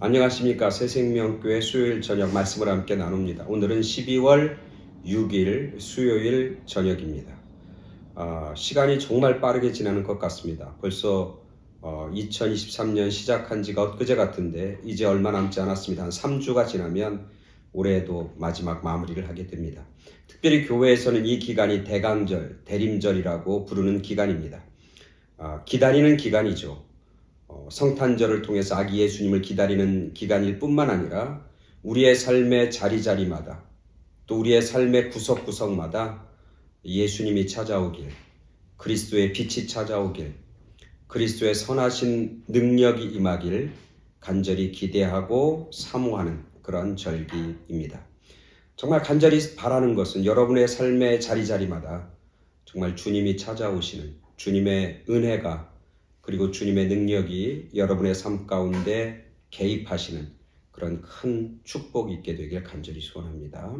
안녕하십니까. 새생명교회 수요일 저녁 말씀을 함께 나눕니다. 오늘은 12월 6일 수요일 저녁입니다. 시간이 정말 빠르게 지나는 것 같습니다. 벌써 2023년 시작한 지가 엊그제 같은데 이제 얼마 남지 않았습니다. 한 3주가 지나면 올해도 마지막 마무리를 하게 됩니다. 특별히 교회에서는 이 기간이 대강절, 대림절이라고 부르는 기간입니다. 기다리는 기간이죠. 성탄절을 통해서 아기 예수님을 기다리는 기간일 뿐만 아니라 우리의 삶의 자리자리마다 또 우리의 삶의 구석구석마다 예수님이 찾아오길, 그리스도의 빛이 찾아오길, 그리스도의 선하신 능력이 임하길 간절히 기대하고 사모하는 그런 절기입니다. 정말 간절히 바라는 것은 여러분의 삶의 자리자리마다 정말 주님이 찾아오시는 주님의 은혜가 그리고 주님의 능력이 여러분의 삶 가운데 개입하시는 그런 큰 축복이 있게 되길 간절히 소원합니다.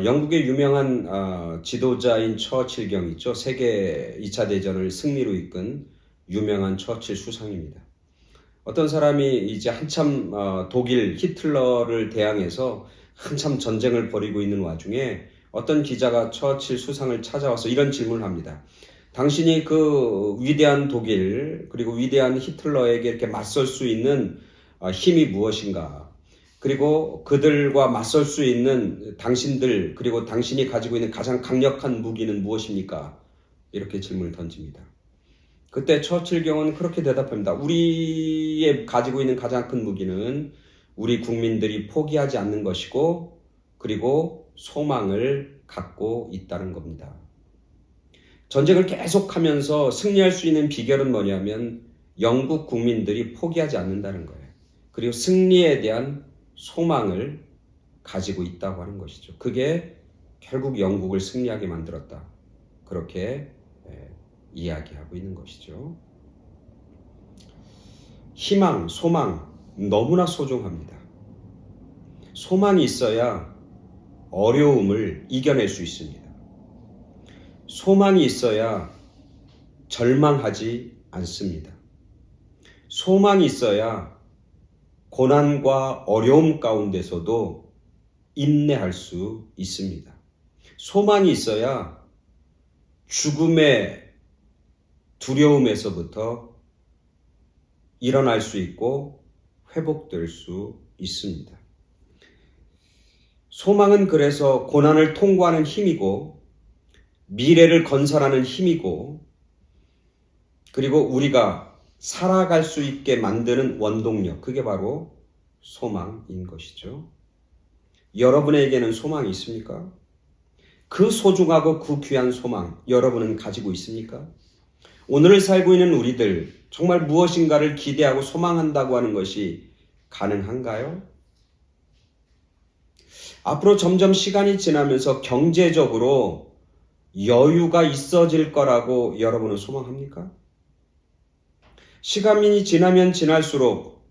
영국의 유명한 지도자인 처칠 경이죠. 세계 2차 대전을 승리로 이끈 유명한 처칠 수상입니다. 어떤 사람이 이제 한참 독일 히틀러를 대항해서 한참 전쟁을 벌이고 있는 와중에 어떤 기자가 처칠 수상을 찾아와서 이런 질문을 합니다. 당신이 그 위대한 독일 그리고 위대한 히틀러에게 이렇게 맞설 수 있는 힘이 무엇인가? 그리고 그들과 맞설 수 있는 당신들 그리고 당신이 가지고 있는 가장 강력한 무기는 무엇입니까? 이렇게 질문을 던집니다. 그때 처칠 경은 그렇게 대답합니다. 우리의 가지고 있는 가장 큰 무기는 우리 국민들이 포기하지 않는 것이고 그리고 소망을 갖고 있다는 겁니다. 전쟁을 계속하면서 승리할 수 있는 비결은 뭐냐면 영국 국민들이 포기하지 않는다는 거예요. 그리고 승리에 대한 소망을 가지고 있다고 하는 것이죠. 그게 결국 영국을 승리하게 만들었다. 그렇게 이야기하고 있는 것이죠. 희망, 소망 너무나 소중합니다. 소망이 있어야 어려움을 이겨낼 수 있습니다. 소망이 있어야 절망하지 않습니다. 소망이 있어야 고난과 어려움 가운데서도 인내할 수 있습니다. 소망이 있어야 죽음의 두려움에서부터 일어날 수 있고 회복될 수 있습니다. 소망은 그래서 고난을 통과하는 힘이고 미래를 건설하는 힘이고 그리고 우리가 살아갈 수 있게 만드는 원동력, 그게 바로 소망인 것이죠. 여러분에게는 소망이 있습니까? 그 소중하고 그 귀한 소망 여러분은 가지고 있습니까? 오늘을 살고 있는 우리들 정말 무엇인가를 기대하고 소망한다고 하는 것이 가능한가요? 앞으로 점점 시간이 지나면서 경제적으로 여유가 있어질 거라고 여러분은 소망합니까? 시간이 지나면 지날수록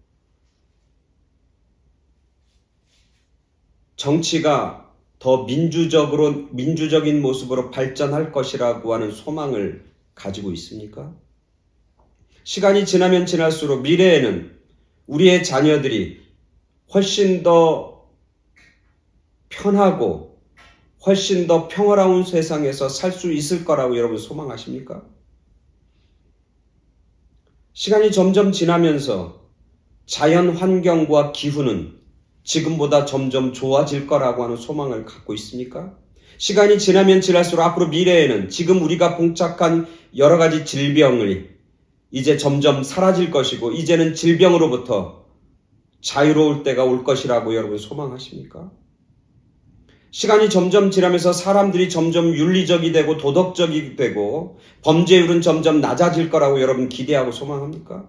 정치가 더 민주적인 모습으로 발전할 것이라고 하는 소망을 가지고 있습니까? 시간이 지나면 지날수록 미래에는 우리의 자녀들이 훨씬 더 편하고 훨씬 더 평화로운 세상에서 살 수 있을 거라고 여러분 소망하십니까? 시간이 점점 지나면서 자연 환경과 기후는 지금보다 점점 좋아질 거라고 하는 소망을 갖고 있습니까? 시간이 지나면 지날수록 앞으로 미래에는 지금 우리가 봉착한 여러 가지 질병이 이제 점점 사라질 것이고 이제는 질병으로부터 자유로울 때가 올 것이라고 여러분 소망하십니까? 시간이 점점 지나면서 사람들이 점점 윤리적이 되고 도덕적이 되고 범죄율은 점점 낮아질 거라고 여러분 기대하고 소망합니까?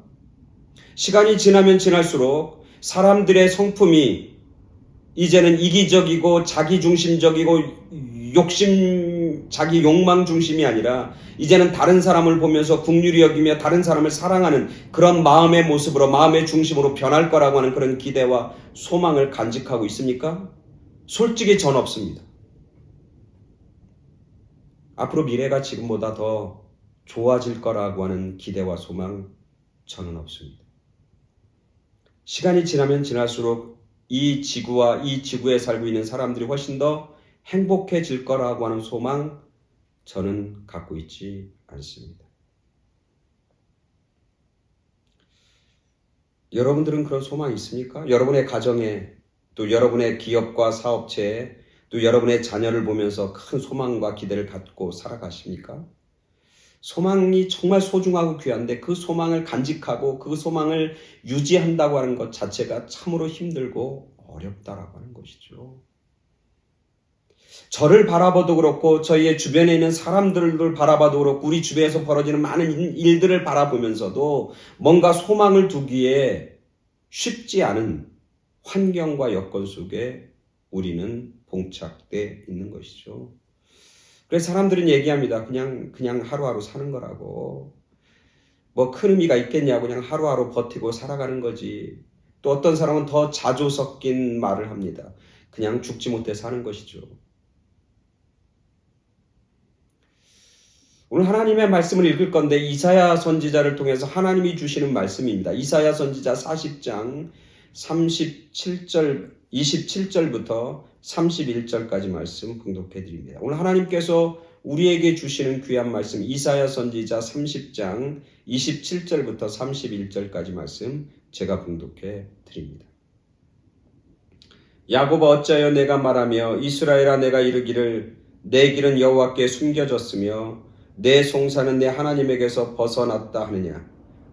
시간이 지나면 지날수록 사람들의 성품이 이제는 이기적이고 자기중심적이고 자기 욕망 중심이 아니라 이제는 다른 사람을 보면서 긍휼히 여기며 다른 사람을 사랑하는 그런 마음의 모습으로 마음의 중심으로 변할 거라고 하는 그런 기대와 소망을 간직하고 있습니까? 솔직히 전 없습니다. 앞으로 미래가 지금보다 더 좋아질 거라고 하는 기대와 소망 저는 없습니다. 시간이 지나면 지날수록 이 지구와 이 지구에 살고 있는 사람들이 훨씬 더 행복해질 거라고 하는 소망 저는 갖고 있지 않습니다. 여러분들은 그런 소망이 있습니까? 여러분의 가정에, 또 여러분의 기업과 사업체에, 또 여러분의 자녀를 보면서 큰 소망과 기대를 갖고 살아가십니까? 소망이 정말 소중하고 귀한데 그 소망을 간직하고 그 소망을 유지한다고 하는 것 자체가 참으로 힘들고 어렵다라고 하는 것이죠. 저를 바라봐도 그렇고 저희의 주변에 있는 사람들을 바라봐도 그렇고 우리 주변에서 벌어지는 많은 일들을 바라보면서도 뭔가 소망을 두기에 쉽지 않은 환경과 여건 속에 우리는 봉착돼 있는 것이죠. 그래서 사람들은 얘기합니다. 그냥 하루하루 사는 거라고. 뭐 큰 의미가 있겠냐고 그냥 하루하루 버티고 살아가는 거지. 또 어떤 사람은 더 자조 섞인 말을 합니다. 그냥 죽지 못해 사는 것이죠. 오늘 하나님의 말씀을 읽을 건데 이사야 선지자를 통해서 하나님이 주시는 말씀입니다. 이사야 선지자 40장 27절부터 31절까지 말씀 봉독해 드립니다. 오늘 하나님께서 우리에게 주시는 귀한 말씀 이사야 선지자 30장 27절부터 31절까지 말씀 제가 봉독해 드립니다. 야곱아 어찌하여 내가 말하며 이스라엘아 내가 이르기를 내 길은 여호와께 숨겨졌으며 내 송사는 내 하나님에게서 벗어났다 하느냐.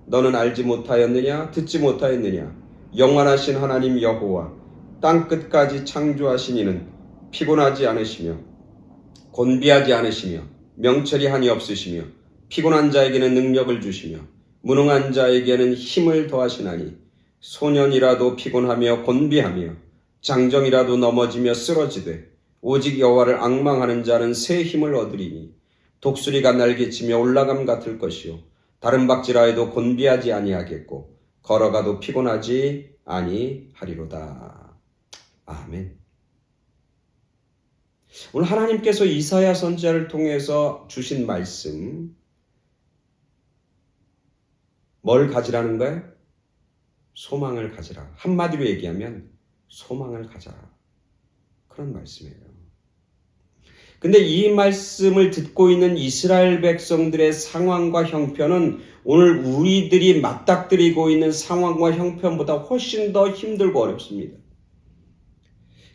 너는 알지 못하였느냐 듣지 못하였느냐. 영원하신 하나님 여호와 땅끝까지 창조하신 이는 피곤하지 않으시며 곤비하지 않으시며 명철이 한이 없으시며 피곤한 자에게는 능력을 주시며 무능한 자에게는 힘을 더하시나니 소년이라도 피곤하며 곤비하며 장정이라도 넘어지며 쓰러지되 오직 여호와를 앙망하는 자는 새 힘을 얻으리니 독수리가 날개치며 올라감 같을 것이요 다른 박지라 해도 곤비하지 아니하겠고 걸어가도 피곤하지 아니하리로다. 아멘. 오늘 하나님께서 이사야 선지자를 통해서 주신 말씀 뭘 가지라는 거예요? 소망을 가지라. 한마디로 얘기하면 소망을 가져라. 그런 말씀이에요. 근데 이 말씀을 듣고 있는 이스라엘 백성들의 상황과 형편은 오늘 우리들이 맞닥뜨리고 있는 상황과 형편보다 훨씬 더 힘들고 어렵습니다.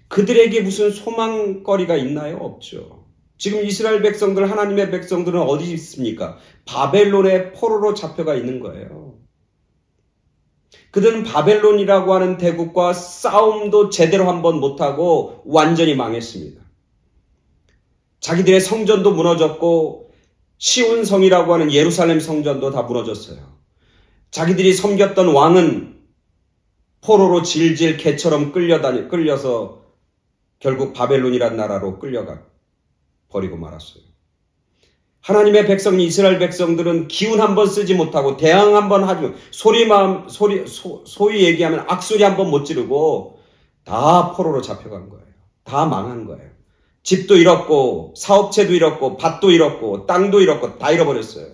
그들에게 무슨 소망거리가 있나요? 없죠. 지금 이스라엘 백성들, 하나님의 백성들은 어디 있습니까? 바벨론의 포로로 잡혀가 있는 거예요. 그들은 바벨론이라고 하는 대국과 싸움도 제대로 한번 못하고 완전히 망했습니다. 자기들의 성전도 무너졌고 시온 성이라고 하는 예루살렘 성전도 다 무너졌어요. 자기들이 섬겼던 왕은 포로로 질질 개처럼 끌려서 결국 바벨론이란 나라로 끌려가 버리고 말았어요. 하나님의 백성 이스라엘 백성들은 기운 한번 쓰지 못하고 대항 한번 하지 소위 얘기하면 악소리 한번 못 지르고 다 포로로 잡혀간 거예요. 다 망한 거예요. 집도 잃었고 사업체도 잃었고 밭도 잃었고 땅도 잃었고 다 잃어버렸어요.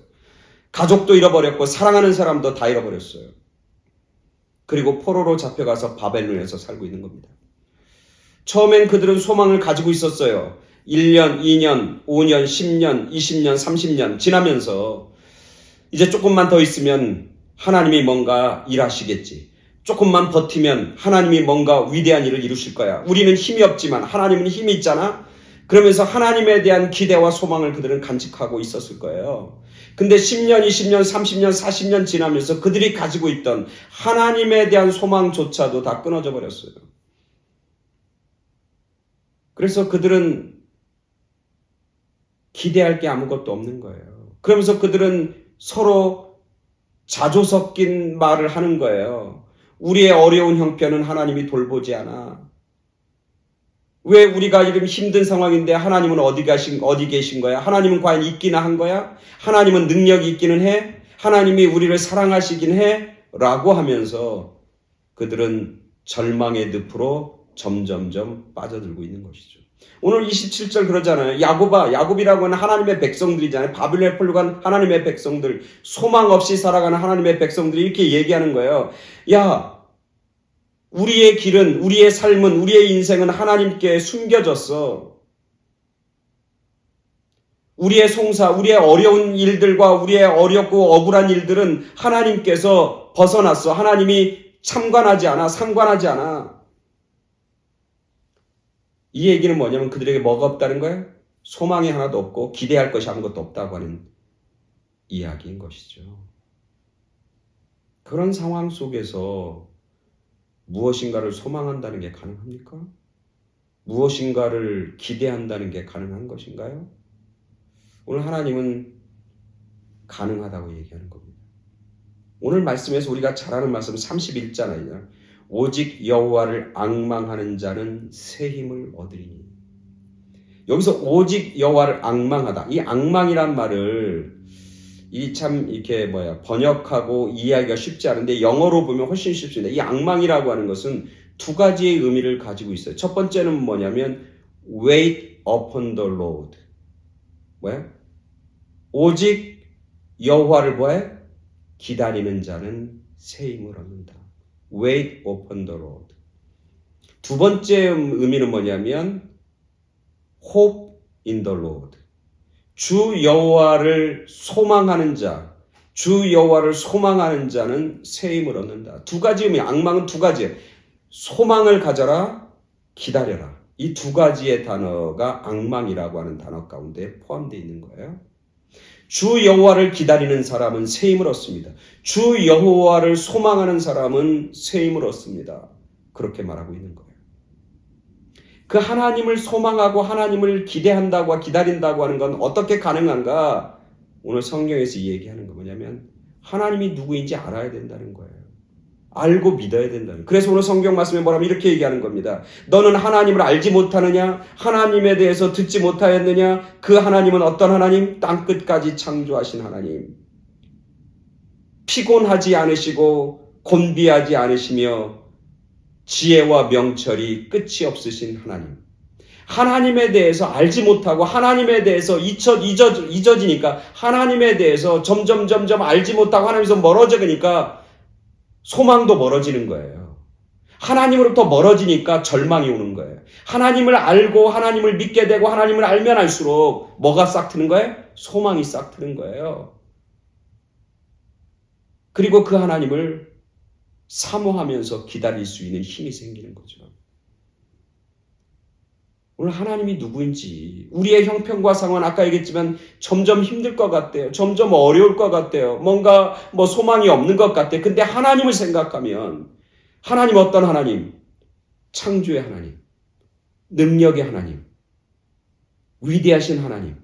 가족도 잃어버렸고 사랑하는 사람도 다 잃어버렸어요. 그리고 포로로 잡혀가서 바벨론에서 살고 있는 겁니다. 처음엔 그들은 소망을 가지고 있었어요. 1년, 2년, 5년, 10년, 20년, 30년 지나면서 이제 조금만 더 있으면 하나님이 뭔가 일하시겠지. 조금만 버티면 하나님이 뭔가 위대한 일을 이루실 거야. 우리는 힘이 없지만 하나님은 힘이 있잖아. 그러면서 하나님에 대한 기대와 소망을 그들은 간직하고 있었을 거예요. 근데 10년, 20년, 30년, 40년 지나면서 그들이 가지고 있던 하나님에 대한 소망조차도 다 끊어져 버렸어요. 그래서 그들은 기대할 게 아무것도 없는 거예요. 그러면서 그들은 서로 자조 섞인 말을 하는 거예요. 우리의 어려운 형편은 하나님이 돌보지 않아. 왜 우리가 이런 힘든 상황인데 하나님은 어디 계신 거야? 하나님은 과연 있기나 한 거야? 하나님은 능력이 있기는 해? 하나님이 우리를 사랑하시긴 해? 라고 하면서 그들은 절망의 늪으로 점점점 빠져들고 있는 것이죠. 오늘 27절 그러잖아요. 야곱이라고 하는 하나님의 백성들이잖아요. 바벨론에 풀려간 하나님의 백성들, 소망 없이 살아가는 하나님의 백성들이 이렇게 얘기하는 거예요. 야, 우리의 길은, 우리의 삶은, 우리의 인생은 하나님께 숨겨졌어. 우리의 송사, 우리의 어려운 일들과 우리의 어렵고 억울한 일들은 하나님께서 벗어났어. 하나님이 참관하지 않아, 상관하지 않아. 이 얘기는 뭐냐면 그들에게 뭐가 없다는 거예요? 소망이 하나도 없고 기대할 것이 아무것도 없다고 하는 이야기인 것이죠. 그런 상황 속에서 무엇인가를 소망한다는 게 가능합니까? 무엇인가를 기대한다는 게 가능한 것인가요? 오늘 하나님은 가능하다고 얘기하는 겁니다. 오늘 말씀에서 우리가 잘 아는 말씀 31잖아요. 오직 여호와를 앙망하는 자는 새 힘을 얻으리니. 여기서 오직 여호와를 앙망하다. 이 앙망이란 말을 이 참 이렇게 번역하고 이해하기가 쉽지 않은데 영어로 보면 훨씬 쉽습니다. 이 앙망이라고 하는 것은 두 가지의 의미를 가지고 있어요. 첫 번째는 뭐냐면 wait upon the Lord. 뭐야? 오직 여호와를 뭐해? 기다리는 자는 새 힘을 얻는다. Wait upon the Lord. 두 번째 의미는 뭐냐면 Hope in the Lord. 주 여호와를 소망하는 자, 주 여호와를 소망하는 자는 새 힘을 얻는다. 두 가지 의미, 앙망은 두 가지. 소망을 가져라, 기다려라. 이 두 가지의 단어가 앙망이라고 하는 단어 가운데 포함되어 있는 거예요. 주 여호와를 기다리는 사람은 새 힘을 얻습니다. 주 여호와를 소망하는 사람은 새 힘을 얻습니다. 그렇게 말하고 있는 거예요. 그 하나님을 소망하고 하나님을 기대한다고 기다린다고 하는 건 어떻게 가능한가? 오늘 성경에서 이 얘기하는 거 뭐냐면 하나님이 누구인지 알아야 된다는 거예요. 알고 믿어야 된다는. 그래서 오늘 성경 말씀에 뭐라면 이렇게 얘기하는 겁니다. 너는 하나님을 알지 못하느냐? 하나님에 대해서 듣지 못하였느냐? 그 하나님은 어떤 하나님? 땅끝까지 창조하신 하나님. 피곤하지 않으시고 곤비하지 않으시며 지혜와 명철이 끝이 없으신 하나님. 하나님에 대해서 알지 못하고 하나님에 대해서 잊어지니까 하나님에 대해서 점점 알지 못하고 하나님에서 멀어지니까 소망도 멀어지는 거예요. 하나님으로부터 멀어지니까 절망이 오는 거예요. 하나님을 알고 하나님을 믿게 되고 하나님을 알면 알수록 뭐가 싹 트는 거예요? 소망이 싹 트는 거예요. 그리고 그 하나님을 사모하면서 기다릴 수 있는 힘이 생기는 거죠. 오늘 하나님이 누구인지 우리의 형편과 상황 아까 얘기했지만 점점 힘들 것 같대요. 점점 어려울 것 같대요. 뭔가 소망이 없는 것 같대요. 근데 하나님을 생각하면 하나님 어떤 하나님? 창조의 하나님, 능력의 하나님, 위대하신 하나님,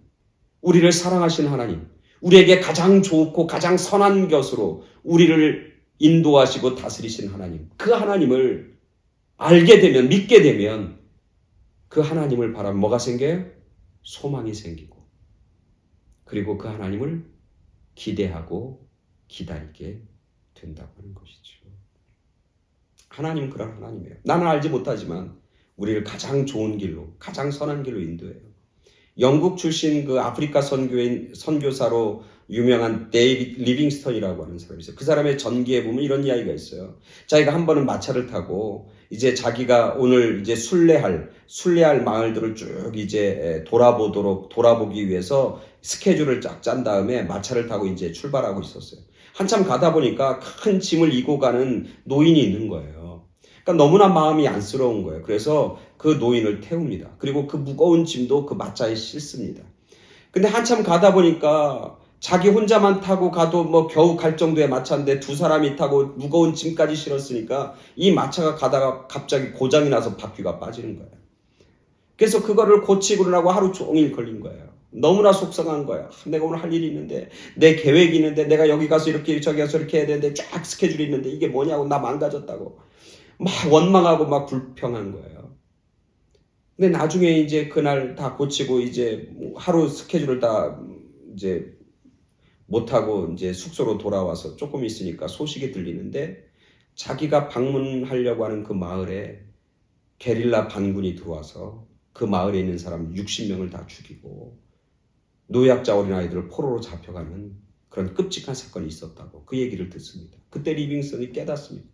우리를 사랑하신 하나님, 우리에게 가장 좋고 가장 선한 것으로 우리를 인도하시고 다스리신 하나님. 그 하나님을 알게 되면 믿게 되면 그 하나님을 바라면 뭐가 생겨요? 소망이 생기고 그리고 그 하나님을 기대하고 기다리게 된다고 하는 것이죠. 하나님은 그런 하나님이에요. 나는 알지 못하지만 우리를 가장 좋은 길로 가장 선한 길로 인도해요. 영국 출신 그 아프리카 선교사로 유명한 데이비드 리빙스턴이라고 하는 사람이 있어요. 그 사람의 전기에 보면 이런 이야기가 있어요. 자기가 한 번은 마차를 타고 이제 자기가 오늘 이제 순례할 마을들을 쭉 이제 돌아보기 위해서 스케줄을 쫙 짠 다음에 마차를 타고 이제 출발하고 있었어요. 한참 가다 보니까 큰 짐을 이고 가는 노인이 있는 거예요. 그러니까 너무나 마음이 안쓰러운 거예요. 그래서 그 노인을 태웁니다. 그리고 그 무거운 짐도 그 마차에 싣습니다. 근데 한참 가다 보니까 자기 혼자만 타고 가도 겨우 갈 정도의 마차인데 두 사람이 타고 무거운 짐까지 실었으니까 이 마차가 가다가 갑자기 고장이 나서 바퀴가 빠지는 거예요. 그래서 그거를 고치고 나고 하루 종일 걸린 거예요. 너무나 속상한 거예요. 내가 오늘 할 일이 있는데 내 계획이 있는데 내가 여기 가서 이렇게 저기 가서 이렇게 해야 되는데 쫙 스케줄이 있는데 이게 뭐냐고 나 망가졌다고 막 원망하고 막 불평한 거예요. 근데 나중에 이제 그날 다 고치고 이제 하루 스케줄을 다 이제 못하고 이제 숙소로 돌아와서 조금 있으니까 소식이 들리는데 자기가 방문하려고 하는 그 마을에 게릴라 반군이 들어와서 그 마을에 있는 사람 60명을 다 죽이고 노약자 어린아이들을 포로로 잡혀가는 그런 끔찍한 사건이 있었다고 그 얘기를 듣습니다. 그때 리빙스턴이 깨닫습니다.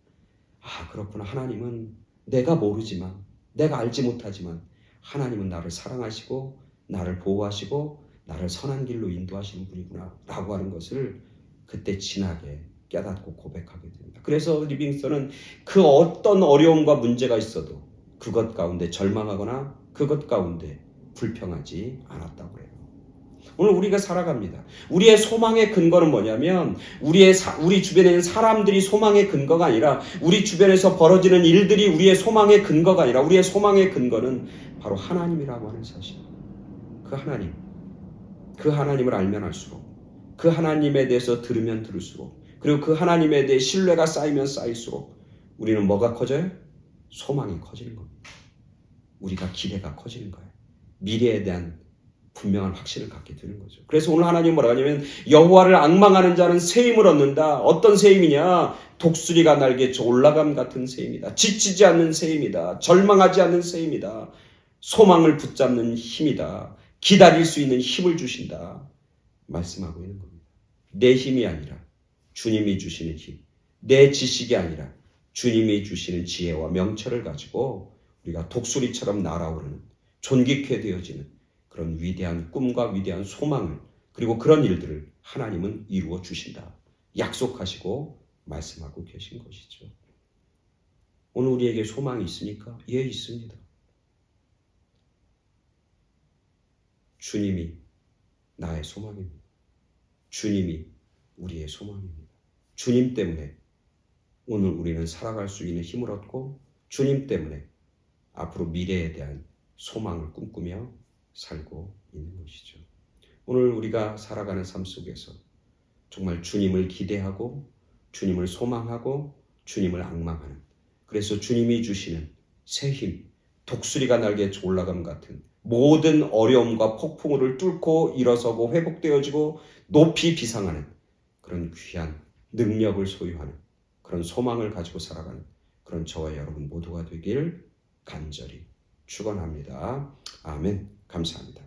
그렇구나. 하나님은 내가 모르지만, 내가 알지 못하지만 하나님은 나를 사랑하시고 나를 보호하시고 나를 선한 길로 인도하시는 분이구나 라고 하는 것을 그때 진하게 깨닫고 고백하게 됩니다. 그래서 리빙스턴은 그 어떤 어려움과 문제가 있어도 그것 가운데 절망하거나 그것 가운데 불평하지 않았다고 해요. 오늘 우리가 살아갑니다. 우리의 소망의 근거는 뭐냐면 우리 주변에 있는 사람들이 소망의 근거가 아니라 우리 주변에서 벌어지는 일들이 우리의 소망의 근거가 아니라 우리의 소망의 근거는 바로 하나님이라고 하는 사실. 그 하나님을 알면 알수록, 그 하나님에 대해서 들으면 들을수록, 그리고 그 하나님에 대해 신뢰가 쌓이면 쌓일수록 우리는 뭐가 커져요? 소망이 커지는 겁니다. 우리가 기대가 커지는 거예요. 미래에 대한 분명한 확신을 갖게 되는 거죠. 그래서 오늘 하나님 뭐라고 하냐면 여호와를 앙망하는 자는 새 힘을 얻는다. 어떤 새 힘이냐? 독수리가 날개쳐 올라감 같은 새 힘이다. 지치지 않는 새 힘이다. 절망하지 않는 새 힘이다. 소망을 붙잡는 힘이다. 기다릴 수 있는 힘을 주신다. 말씀하고 있는 겁니다. 내 힘이 아니라 주님이 주시는 힘, 내 지식이 아니라 주님이 주시는 지혜와 명철을 가지고 우리가 독수리처럼 날아오르는, 존귀케 되어지는 그런 위대한 꿈과 위대한 소망을, 그리고 그런 일들을 하나님은 이루어 주신다. 약속하시고 말씀하고 계신 것이죠. 오늘 우리에게 소망이 있습니까? 예, 있습니다. 주님이 나의 소망입니다. 주님이 우리의 소망입니다. 주님 때문에 오늘 우리는 살아갈 수 있는 힘을 얻고 주님 때문에 앞으로 미래에 대한 소망을 꿈꾸며 살고 있는 것이죠. 오늘 우리가 살아가는 삶 속에서 정말 주님을 기대하고 주님을 소망하고 주님을 앙망하는, 그래서 주님이 주시는 새 힘, 독수리가 날개쳐 올라감 같은 모든 어려움과 폭풍우를 뚫고 일어서고 회복되어지고 높이 비상하는 그런 귀한 능력을 소유하는 그런 소망을 가지고 살아가는 그런 저와 여러분 모두가 되길 간절히 축원합니다. 아멘. 감사합니다.